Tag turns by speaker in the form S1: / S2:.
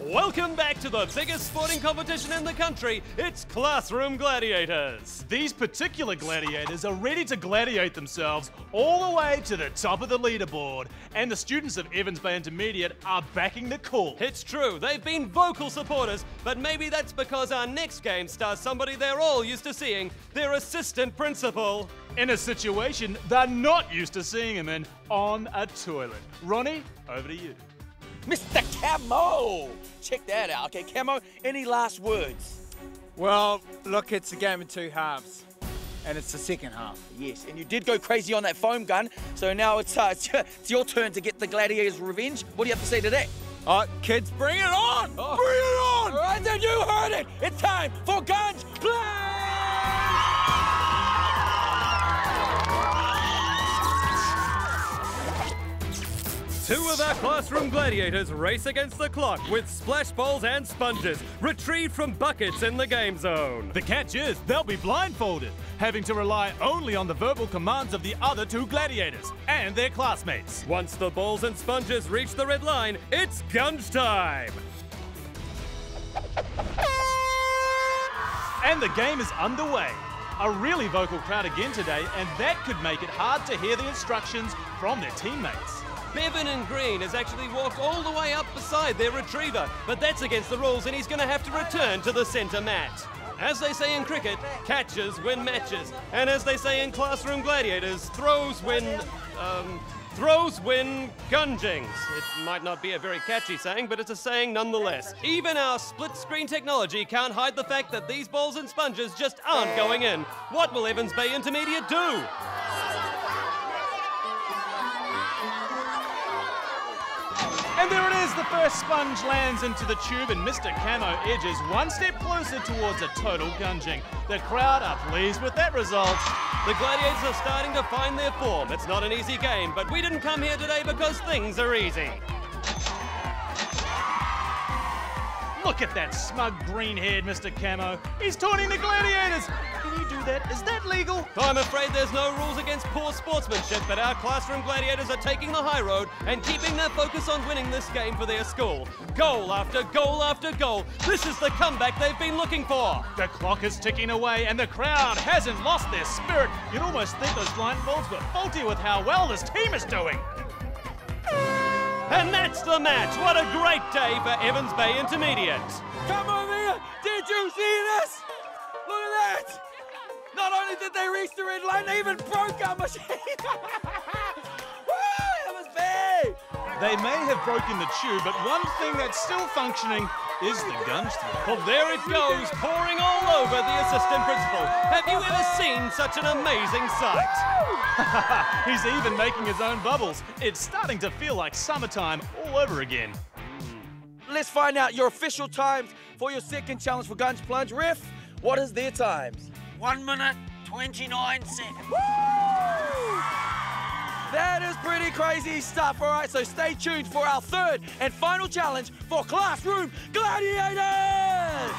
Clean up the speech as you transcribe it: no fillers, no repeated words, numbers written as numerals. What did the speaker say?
S1: Welcome back to the biggest sporting competition in the country. It's Classroom Gladiators.
S2: These particular gladiators are ready to gladiate themselves all the way to the top of the leaderboard. And the students of Evans Bay Intermediate are backing the call.
S1: It's true, they've been vocal supporters, but maybe that's because our next game stars somebody they're all used to seeing, their assistant principal.
S2: In a situation they're not used to seeing him in, on a toilet. Ronnie, over to you.
S3: Mr. Camo! Check that out. Okay, Camo, any last words?
S4: Well, look, it's a game of two halves, and it's the second half.
S3: Yes, and you did go crazy on that foam gun, so now it's your turn to get the Gladiators' revenge. What do you have to say to that?
S4: Kids, bring it on!
S3: Oh.
S4: Bring it on!
S3: All right, then, you heard it! It's time for Gunge Plunge!
S1: Two of our Classroom Gladiators race against the clock with splash balls and sponges, retrieved from buckets in the game zone.
S2: The catch is they'll be blindfolded, having to rely only on the verbal commands of the other two gladiators and their classmates.
S1: Once the balls and sponges reach the red line, it's Gunge time!
S2: And the game is underway. A really vocal crowd again today, and that could make it hard to hear the instructions from their teammates.
S1: Bevan in green has actually walked all the way up beside their retriever, but that's against the rules and he's going to have to return to the centre mat. As they say in cricket, catches win matches. And as they say in Classroom Gladiators, throws win gungings. It might not be a very catchy saying, but it's a saying nonetheless. Even our split-screen technology can't hide the fact that these balls and sponges just aren't going in. What will Evans Bay Intermediate do?
S2: And there it is, the first sponge lands into the tube and Mr. Camo edges one step closer towards a total gunging. The crowd are pleased with that result.
S1: The Gladiators are starting to find their form. It's not an easy game, but we didn't come here today because things are easy.
S2: Look at that smug green-haired Mr. Camo. He's taunting the gladiators. Can you do that? Is that legal?
S1: I'm afraid there's no rules against poor sportsmanship, but our Classroom Gladiators are taking the high road and keeping their focus on winning this game for their school. Goal after goal after goal. This is the comeback they've been looking for.
S2: The clock is ticking away and the crowd hasn't lost their spirit. You'd almost think those blindfolds were faulty with how well this team is doing.
S1: And that's the match. What a great day for Evans Bay Intermediate.
S3: Come over here! Did you see this? Look at that! Not only did they reach the red line, they even broke our machine! Woo! That was big!
S2: They may have broken the tube, but one thing that's still functioning is the gunge throw.
S1: Well, there it goes, pouring all over the assistant principal. Have you ever seen such an amazing sight?
S2: He's even making his own bubbles. It's starting to feel like summertime all over again.
S3: Let's find out your official times for your second challenge for Gunge Plunge. Ref, what is their times?
S5: 1 minute, 29 seconds.
S3: Woo! That is pretty crazy stuff. All right, so stay tuned for our third and final challenge for Classroom Gladiators!